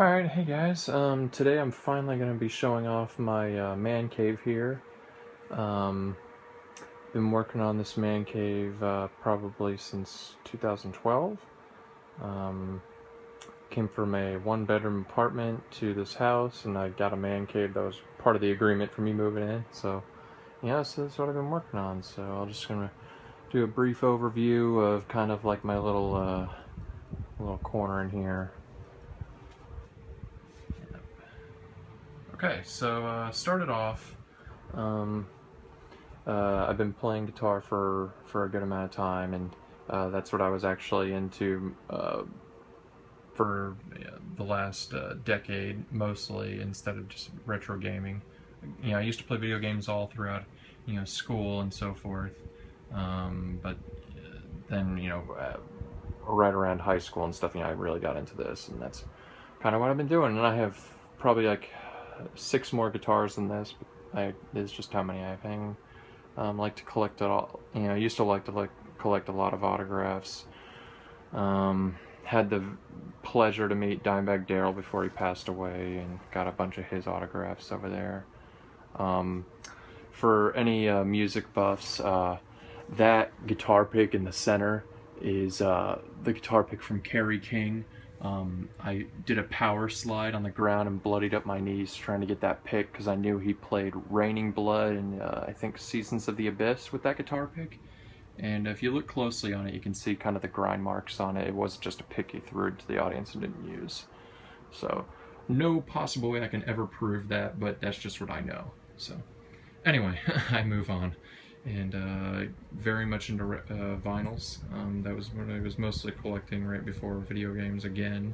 Alright, hey guys, today I'm finally going to be showing off my man cave here. Um, been working on this man cave probably since 2012. Um, Came from a one-bedroom apartment to this house, and I got a man cave that was part of the agreement for me moving in. So, yeah, so that's what I've been working on. So I'm just going to do a brief overview of kind of like my little corner in here. Okay, so started off, I've been playing guitar for a good amount of time, and that's what I was actually into for the last decade, mostly, instead of just retro gaming. I used to play video games all throughout, school and so forth, but then, right around high school and stuff, I really got into this, and that's kind of what I've been doing, and I have probably like 6 more guitars than this, but it's just how many I have hanging. Like to collect it all. I used to like collect a lot of autographs. Had the pleasure to meet Dimebag Darrell before he passed away, and got a bunch of his autographs over there. For any music buffs, that guitar pick in the center is the guitar pick from Kerry King. I did a power slide on the ground and bloodied up my knees trying to get that pick because I knew he played Raining Blood and I think Seasons of the Abyss with that guitar pick. And if you look closely on it, you can see kind of the grind marks on it. It wasn't just a pick he threw into the audience and didn't use. So, no possible way I can ever prove that, but that's just what I know. So, anyway, I move on. And very much into vinyls. That was what I was mostly collecting right before video games again.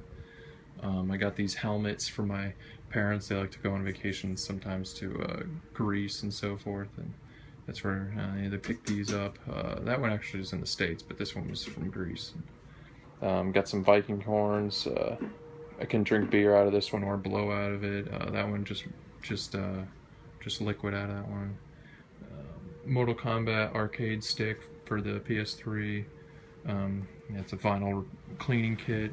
I got these helmets from my parents. They like to go on vacations sometimes to Greece and so forth, and that's where they picked these up. That one actually is in the States, but this one was from Greece. Got some Viking horns. I can drink beer out of this one or blow out of it. That one just liquid out of that one. Mortal Kombat arcade stick for the PS3. It's a vinyl cleaning kit.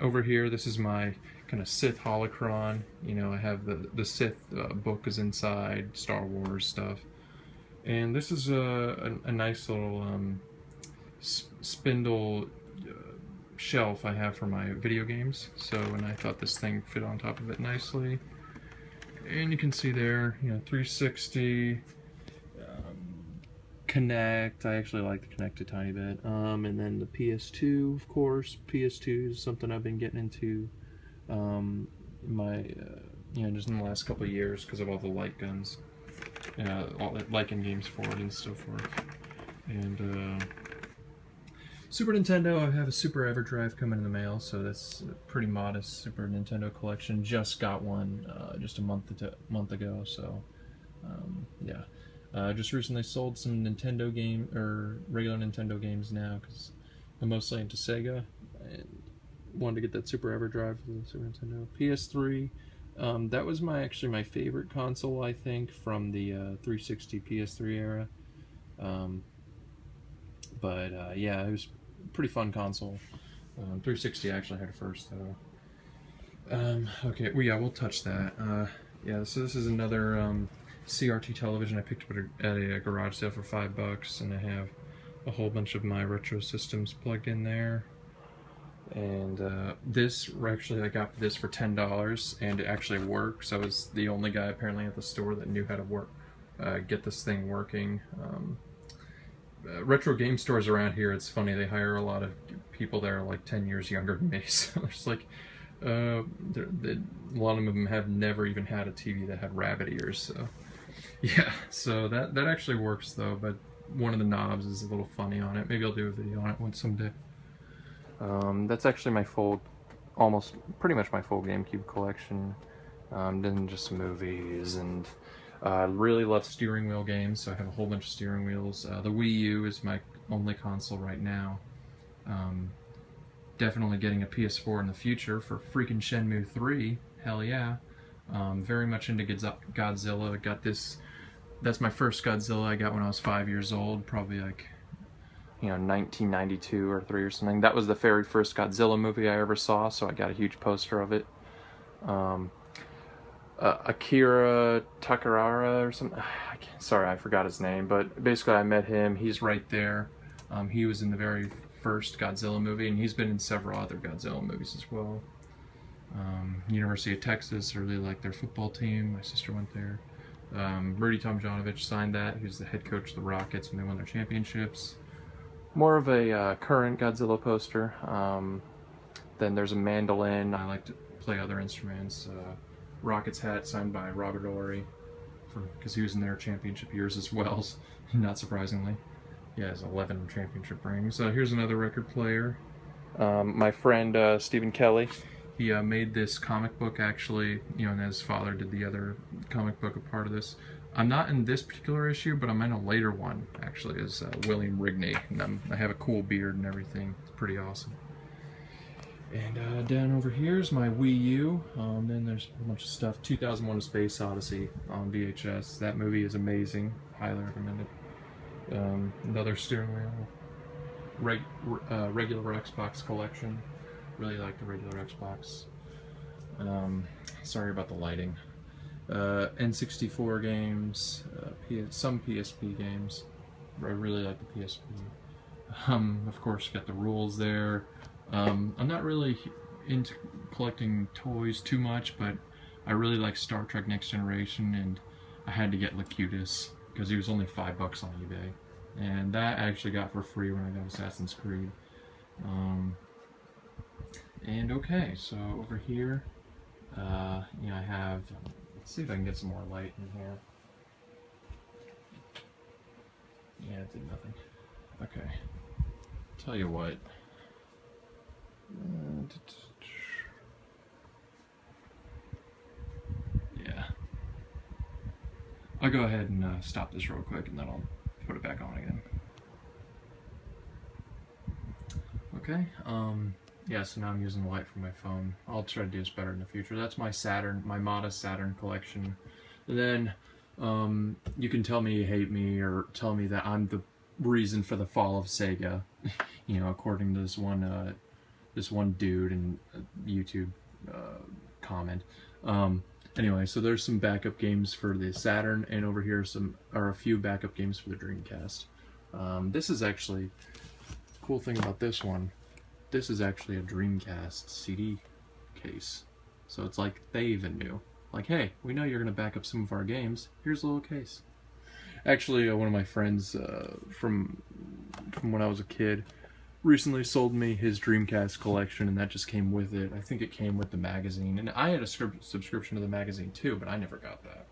Over here, this is my kind of Sith holocron. I have the Sith book is inside, Star Wars stuff. And this is a nice little spindle shelf I have for my video games. So, and I thought this thing fit on top of it nicely. And you can see there, 360. Connect. I actually like the Connect a tiny bit. And then the PS2, of course. PS2 is something I've been getting into just in the last couple of years because of all the light guns, all the light gun games for it and so forth. And Super Nintendo, I have a Super Everdrive coming in the mail, so that's a pretty modest Super Nintendo collection. Just got one just a month ago, so yeah. Just recently sold some Nintendo regular Nintendo games now because I'm mostly into Sega and wanted to get that Super Everdrive for the Super Nintendo. PS3, that was actually my favorite console, I think, from the 360 PS3 era. Yeah, it was a pretty fun console. 360 actually had it first though. Okay, well, yeah, we'll touch that. Yeah, so this is another CRT television I picked up at a garage sale for $5, and I have a whole bunch of my retro systems plugged in there. And this, actually, I got this for $10, and it actually works. I was the only guy apparently at the store that knew how to get this thing working. Retro game stores around here, it's funny, they hire a lot of people that are like 10 years younger than me, so it's like a lot of them have never even had a TV that had rabbit ears, so yeah, so that actually works though, but one of the knobs is a little funny on it. Maybe I'll do a video on it one someday. That's actually my pretty much my full GameCube collection. Then just some movies, and I really love steering wheel games, so I have a whole bunch of steering wheels. The Wii U is my only console right now. Definitely getting a PS4 in the future for freaking Shenmue 3. Hell yeah. Very much into Godzilla. Got this. That's my first Godzilla I got when I was 5 years old. Probably like, 1992 or 3 or something. That was the very first Godzilla movie I ever saw, so I got a huge poster of it. Akira Takarara or something. Sorry, I forgot his name, but basically I met him. He's right there. He was in the very first Godzilla movie, and he's been in several other Godzilla movies as well. University of Texas, I really like their football team. My sister went there. Rudy Tomjanovich signed that. He was the head coach of the Rockets when they won their championships. More of a current Godzilla poster. Then there's a mandolin. I like to play other instruments. Rockets hat signed by Robert Horry, because he was in their championship years as well, not surprisingly. He has 11 championship rings. Here's another record player. My friend Stephen Kelly, he made this comic book actually, and his father did the other comic book, a part of this. I'm not in this particular issue, but I'm in a later one, actually, as William Rigney, and I have a cool beard and everything. It's pretty awesome. And down over here is my Wii U. Then there's a bunch of stuff. 2001: A Space Odyssey on VHS. That movie is amazing. Highly recommended. Another steering wheel. Regular Xbox collection. Really like the regular Xbox. Sorry about the lighting. N64 games. Some PSP games. I really like the PSP. Of course, got the rules there. I'm not really into collecting toys too much, but I really like Star Trek Next Generation, and I had to get Locutus because he was only $5 on eBay, and that I actually got for free when I got Assassin's Creed. And okay, so over here, I have. Let's see if I can get some more light in here. Yeah, it did nothing. Okay, tell you what. Yeah. I'll go ahead and stop this real quick, and then I'll put it back on again. Okay, yeah, so now I'm using the light from my phone. I'll try to do this better in the future. That's my Saturn, my modest Saturn collection. And then, you can tell me you hate me, or tell me that I'm the reason for the fall of Sega, according to this one dude in a YouTube comment. Anyway, so there's some backup games for the Saturn, and over here are a few backup games for the Dreamcast. This is actually, cool thing about this one, this is actually a Dreamcast CD case. So it's like they even knew. Like, hey, we know you're going to back up some of our games. Here's a little case. Actually, one of my friends from when I was a kid recently sold me his Dreamcast collection, and that just came with it. I think it came with the magazine, and I had a subscription to the magazine too, but I never got that.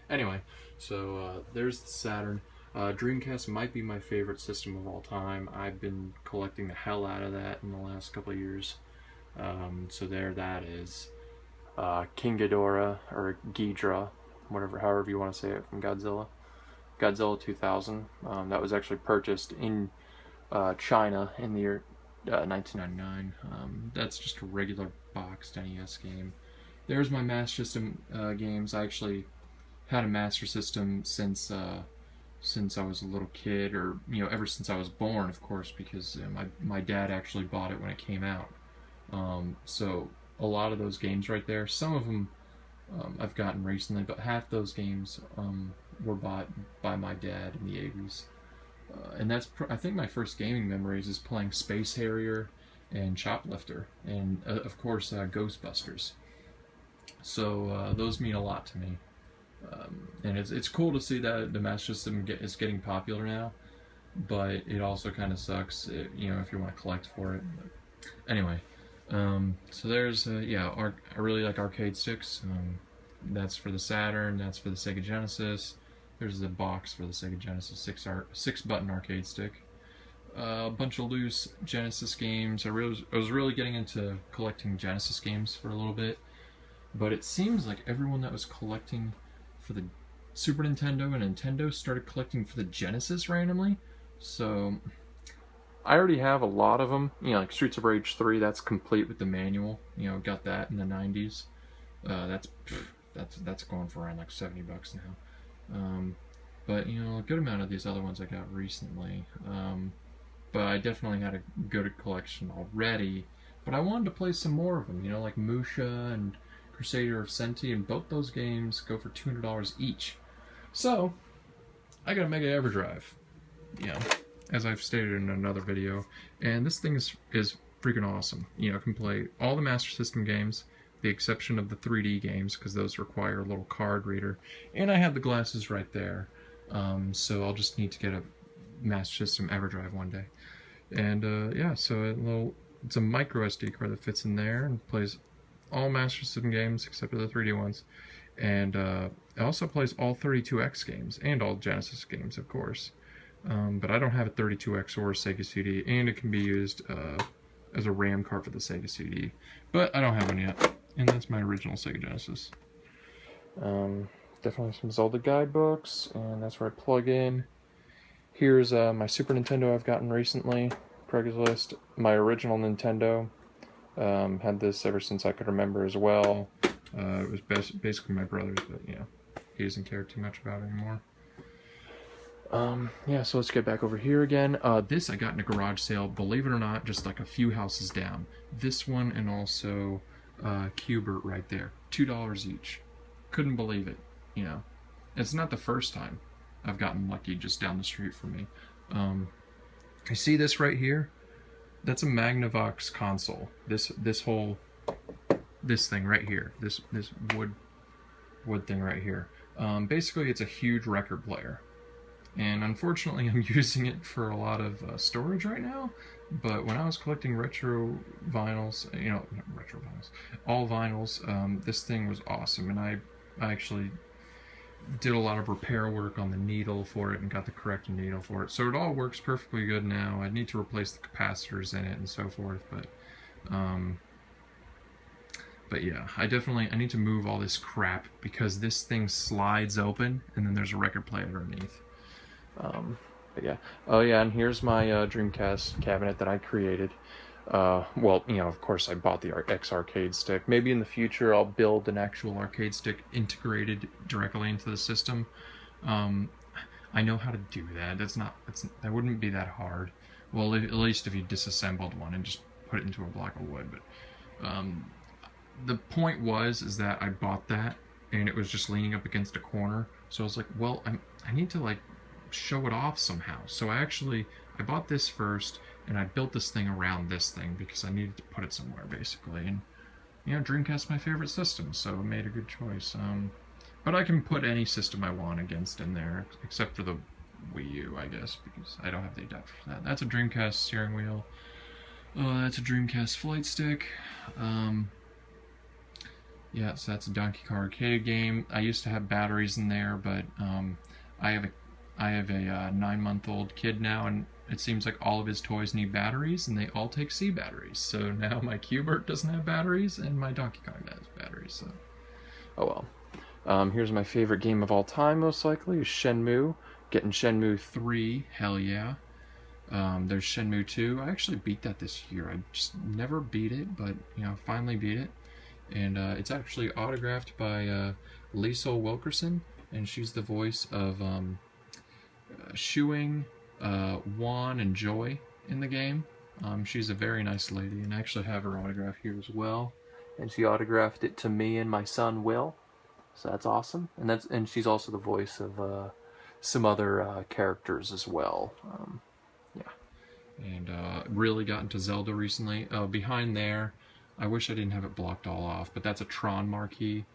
Anyway, so there's the Saturn. Dreamcast might be my favorite system of all time. I've been collecting the hell out of that in the last couple of years. So there that is. King Ghidorah, or Ghidra, however you want to say it, from Godzilla. Godzilla 2000. That was actually purchased in China in the year 1999. That's just a regular boxed NES game. There's my Master System games. I actually had a Master System since I was a little kid, or ever since I was born, of course, because my dad actually bought it when it came out. So a lot of those games right there, some of them I've gotten recently, but half those games were bought by my dad in the 80s. And that's, I think, my first gaming memories is playing Space Harrier and Choplifter, and of course Ghostbusters. So those mean a lot to me, and it's cool to see that the Master System is getting popular now. But it also kind of sucks, if you want to collect for it. But anyway, so there's I really like arcade sticks. That's for the Saturn. That's for the Sega Genesis. There's the box for the Sega Genesis, 6-button arcade stick. A bunch of loose Genesis games. I was really getting into collecting Genesis games for a little bit, but it seems like everyone that was collecting for the Super Nintendo and Nintendo started collecting for the Genesis randomly. So I already have a lot of them. Like Streets of Rage 3, that's complete with the manual. Got that in the 90s. That's going for around like $70 now. But a good amount of these other ones I got recently. but I definitely had a good collection already. But I wanted to play some more of them, you know, like Musha and Crusader of Senti, and both those games go for $200 each. So, I got a Mega EverDrive, you know, as I've stated in another video, and this thing is freaking awesome. You know, it can play all the Master System games, the exception of the 3D games, because those require a little card reader, and I have the glasses right there, so I'll just need to get a Master System EverDrive one day. And yeah, so it's a micro SD card that fits in there and plays all Master System games except for the 3D ones, and it also plays all 32X games and all Genesis games, of course. But I don't have a 32X or a Sega CD, and it can be used as a RAM card for the Sega CD, but I don't have one yet, and that's my original Sega Genesis. Definitely some Zelda guidebooks, and that's where I plug in. Here's my Super Nintendo I've gotten recently, Craigslist. My original Nintendo, had this ever since I could remember as well. It was basically my brother's, but you know, he doesn't care too much about it anymore. Yeah, so let's get back over here again. This I got in a garage sale, believe it or not, just like a few houses down. This one and also Cubert right there. $2 each. Couldn't believe it, you know. It's not the first time I've gotten lucky just down the street from me. You see this right here? That's a Magnavox console. This thing right here. This wood thing right here. Basically, it's a huge record player. And unfortunately, I'm using it for a lot of storage right now. But when I was collecting retro vinyls, you know, not retro vinyls, all vinyls, this thing was awesome. And I actually did a lot of repair work on the needle for it and got the correct needle for it. So it all works perfectly good now. I need to replace the capacitors in it and so forth. But yeah, I need to move all this crap because this thing slides open and then there's a record player underneath. But yeah. Oh yeah, and here's my Dreamcast cabinet that I created. Well, you know, of course I bought the X arcade stick. Maybe in the future I'll build an actual arcade stick integrated directly into the system. I know how to do that. That wouldn't be that hard. Well, at least if you disassembled one and just put it into a block of wood. But the point is that I bought that and it was just leaning up against a corner. So I was like, well, I need to like show it off somehow. So I bought this first, and I built this thing around this thing because I needed to put it somewhere, basically. And you know, Dreamcast's my favorite system, so I made a good choice. But I can put any system I want against in there, except for the Wii U, I guess, because I don't have the adapter for that. That's a Dreamcast steering wheel. That's a Dreamcast flight stick. Yeah, so that's a Donkey Kong arcade game. I used to have batteries in there, but I have a 9-month-old kid now, and it seems like all of his toys need batteries, and they all take C batteries. So now my Cubert doesn't have batteries, and my Donkey Kong has batteries. So, oh well. Here's my favorite game of all time, most likely, is Shenmue. Getting Shenmue 3, hell yeah. There's Shenmue 2. I actually beat that this year. I just never beat it, but you know, finally beat it. And it's actually autographed by Lisa Wilkerson, and she's the voice of Shuing, Juan, and Joy in the game. She's a very nice lady, and I actually have her autograph here as well. And she autographed it to me and my son Will, so that's awesome. And she's also the voice of some other characters as well. Yeah. And really got into Zelda recently. Behind there, I wish I didn't have it blocked all off, but that's a Tron marquee.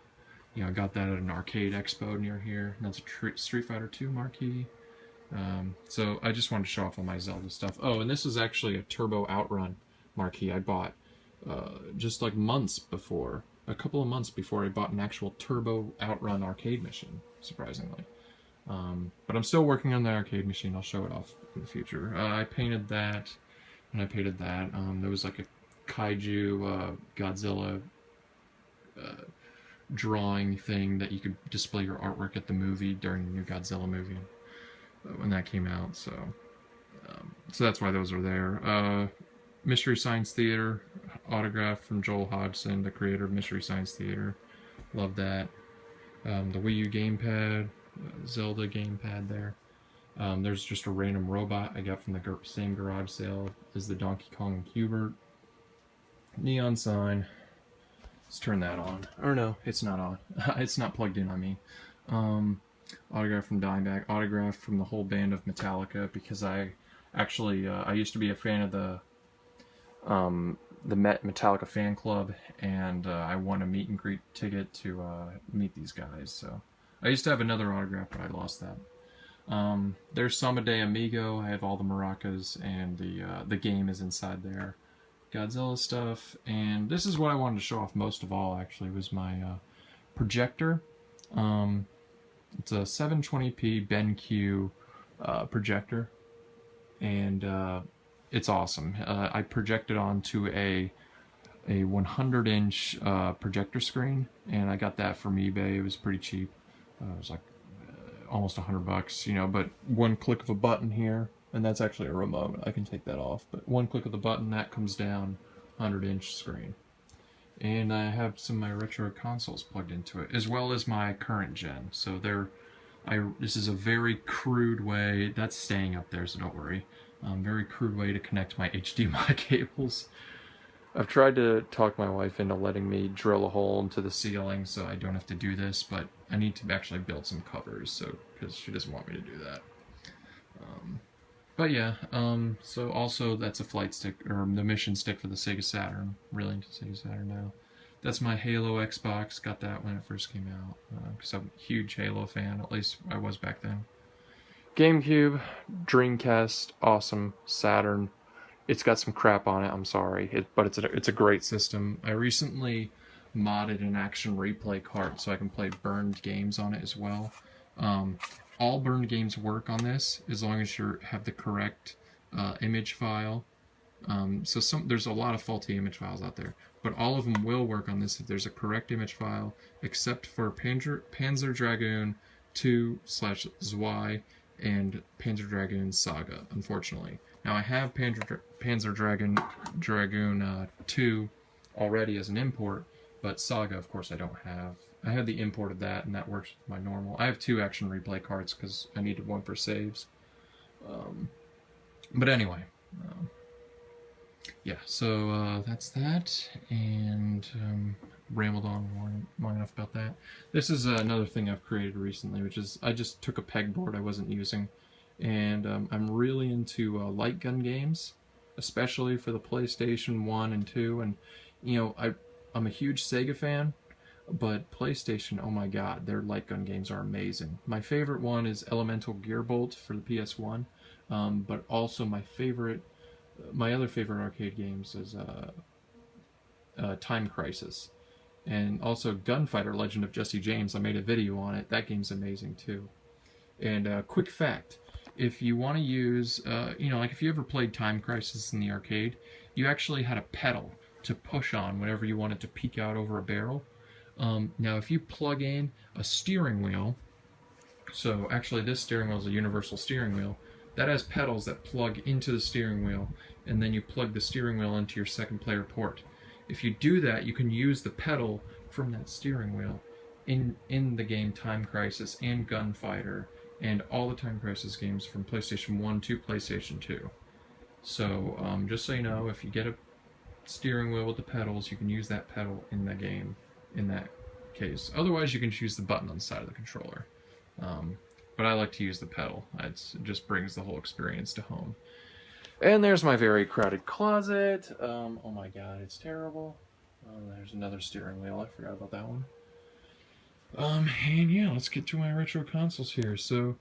You know, I got that at an arcade expo near here. And that's a Street Fighter 2 marquee. So I just wanted to show off all my Zelda stuff. Oh, and this is actually a Turbo Outrun marquee I bought just like a couple of months before I bought an actual Turbo Outrun arcade machine, surprisingly. But I'm still working on the arcade machine. I'll show it off in the future. I painted that, and I painted that. There was like a Kaiju Godzilla drawing thing that you could display your artwork at the movie during the new Godzilla movie when that came out. So that's why those are there. Mystery Science Theater autograph from Joel Hodgson, the creator of Mystery Science Theater. Love that. The Wii U gamepad, Zelda gamepad there. There's just a random robot I got from the same garage sale as the Donkey Kong and Cubert. Neon sign. Let's turn that on. Or no, it's not on. It's not plugged in, I mean. Autograph from Dimebag. Autograph from the whole band of Metallica, because I actually, I used to be a fan of the Metallica fan club, and I won a meet and greet ticket to meet these guys. So I used to have another autograph, but I lost that. There's Someday Amigo. I have all the maracas, and the game is inside there. Godzilla stuff, and this is what I wanted to show off most of all, actually, was my projector. It's a 720p BenQ projector, and it's awesome. I projected onto a 100-inch projector screen, and I got that from eBay. It was pretty cheap. It was like almost $100, you know, but one click of a button here, and that's actually a remote. I can take that off, but one click of the button, that comes down, 100-inch screen. And I have some of my retro consoles plugged into it, as well as my current gen. So this is a very crude way, that's staying up there, so don't worry. Very crude way to connect my HDMI cables. I've tried to talk my wife into letting me drill a hole into the ceiling so I don't have to do this, but I need to actually build some covers, so because she doesn't want me to do that. But yeah, so also that's a flight stick, or the mission stick for the Sega Saturn. Really into Sega Saturn now. That's my Halo Xbox. Got that when it first came out, because I'm a huge Halo fan, at least I was back then. GameCube, Dreamcast, awesome. Saturn. It's got some crap on it, I'm sorry, but it's a great system. I recently modded an action replay cart so I can play burned games on it as well. All burned games work on this as long as you have the correct image file. So there's a lot of faulty image files out there, but all of them will work on this if there's a correct image file, except for Panzer Dragoon 2/Zwei and Panzer Dragoon Saga, unfortunately. Now I have Panzer Dragoon 2 already as an import, but Saga, of course, I don't have. I have the import of that, and that works with my normal. I have 2 action replay cards because I needed one for saves. But anyway, yeah, so that's that, and rambled on long enough about that. This is another thing I've created recently, which is I just took a pegboard I wasn't using, and I'm really into light gun games, especially for the PlayStation 1 and 2, and you know, I'm a huge Sega fan, but PlayStation, oh my god, their light gun games are amazing. My favorite one is Elemental Gearbolt for the PS1, but also my other favorite arcade games is Time Crisis, and also Gunfighter Legend of Jesse James. I made a video on it. That game's amazing too. And quick fact, if you want to use, you know, like if you ever played Time Crisis in the arcade, you actually had a pedal to push on whenever you wanted to peek out over a barrel. Now if you plug in a steering wheel, so actually this steering wheel is a universal steering wheel, that has pedals that plug into the steering wheel, and then you plug the steering wheel into your second player port. If you do that, you can use the pedal from that steering wheel in the game Time Crisis and Gunfighter, and all the Time Crisis games from PlayStation 1 to PlayStation 2. So just so you know, if you get a steering wheel with the pedals, you can use that pedal in the game in that case. Otherwise, you can choose the button on the side of the controller. But I like to use the pedal. It just brings the whole experience to home. And there's my very crowded closet. Oh my god, it's terrible. There's another steering wheel. I forgot about that one. And yeah, let's get to my retro consoles here. So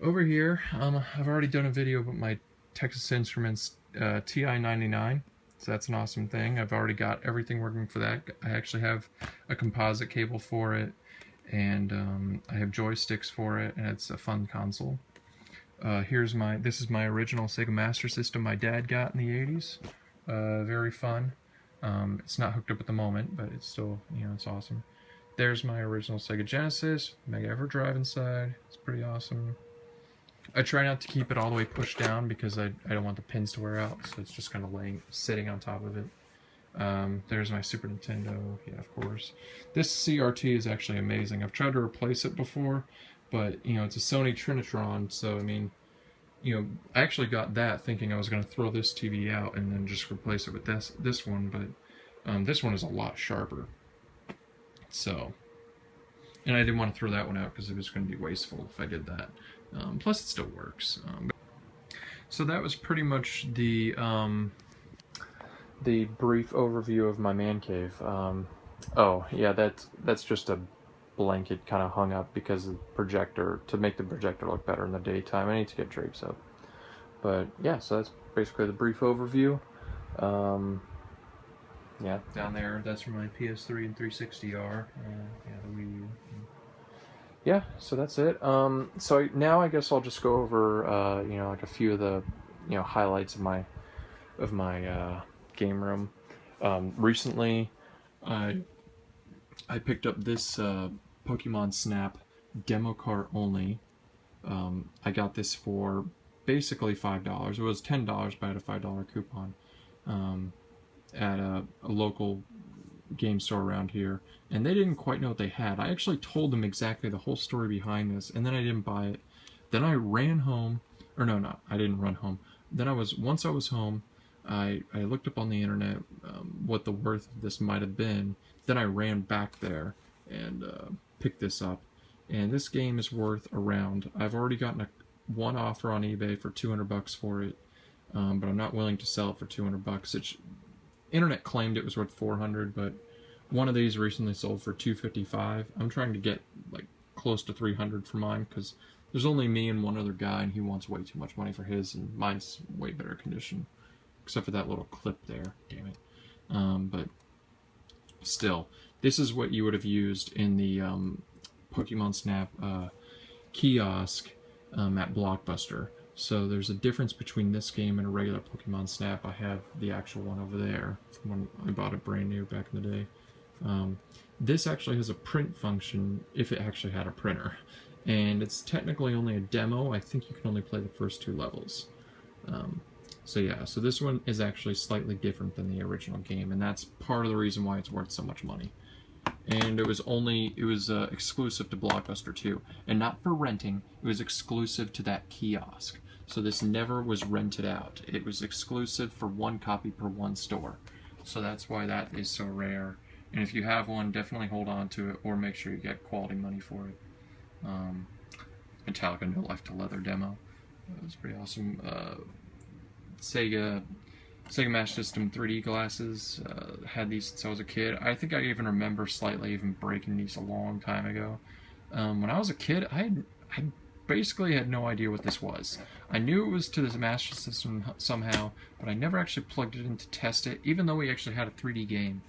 over here, I've already done a video about my Texas Instruments TI-99. So that's an awesome thing. I've already got everything working for that. I actually have a composite cable for it, and I have joysticks for it, and it's a fun console. This is my original Sega Master System my dad got in the 80s. Very fun. It's not hooked up at the moment, but it's still, you know, it's awesome. There's my original Sega Genesis, Mega Everdrive inside. It's pretty awesome. I try not to keep it all the way pushed down because I don't want the pins to wear out, so it's just kind of sitting on top of it. There's my Super Nintendo, yeah, of course. This CRT is actually amazing. I've tried to replace it before, but, you know, it's a Sony Trinitron, so, I mean, I actually got that thinking I was going to throw this TV out and then just replace it with this one, but this one is a lot sharper. So, and I didn't want to throw that one out because it was going to be wasteful if I did that. Plus, it still works. So that was pretty much the brief overview of my man cave. Oh yeah, that's just a blanket kind of hung up because of the projector, to make the projector look better in the daytime. I need to get drapes up. But yeah, so that's basically the brief overview. Yeah, down there, that's where my PS3 and 360 are. Yeah, the Wii U. Yeah, so that's it. So now I guess I'll just go over, like a few of the, highlights of my game room. Recently, I picked up this Pokemon Snap demo cart only. I got this for basically $5. It was $10, but I had a $5 coupon at a local game store around here, and they didn't quite know what they had. I actually told them exactly the whole story behind this, and then I didn't buy it. Then I ran home, or no, I didn't run home. Then once I was home, I looked up on the internet what the worth of this might have been. Then I ran back there and picked this up, and this game is worth around, I've already gotten one offer on eBay for $200 for it, but I'm not willing to sell it for $200. Internet claimed it was worth $400, but one of these recently sold for $255. I'm trying to get like close to $300 for mine because there's only me and one other guy, and he wants way too much money for his, and mine's way better condition, except for that little clip there. Damn it. But still, this is what you would have used in the Pokemon Snap kiosk at Blockbuster. So there's a difference between this game and a regular Pokemon Snap. I have the actual one over there from when I bought it brand new back in the day. This actually has a print function, if it actually had a printer. And it's technically only a demo. I think you can only play the first 2 levels. So yeah, so this one is actually slightly different than the original game, and that's part of the reason why it's worth so much money. And it was exclusive to Blockbuster too, and not for renting. It was exclusive to that kiosk. So this never was rented out. It was exclusive for 1 copy per 1 store. So that's why that is so rare. And if you have one, definitely hold on to it, or make sure you get quality money for it. Metallica No Life to Leather demo. That was pretty awesome. Sega Master System 3D glasses. Had these since I was a kid. I think I even remember slightly even breaking these a long time ago. When I was a kid, I basically had no idea what this was. I knew it was to the Master System somehow, but I never actually plugged it in to test it, even though we actually had a 3D game.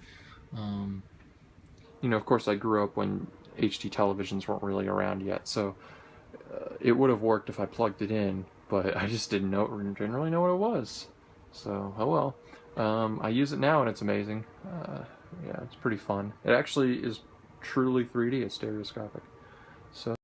Of course I grew up when HD televisions weren't really around yet, so it would have worked if I plugged it in, but I just didn't really know what it was. So, oh well. I use it now and it's amazing. Yeah, it's pretty fun. It actually is truly 3D, it's stereoscopic. So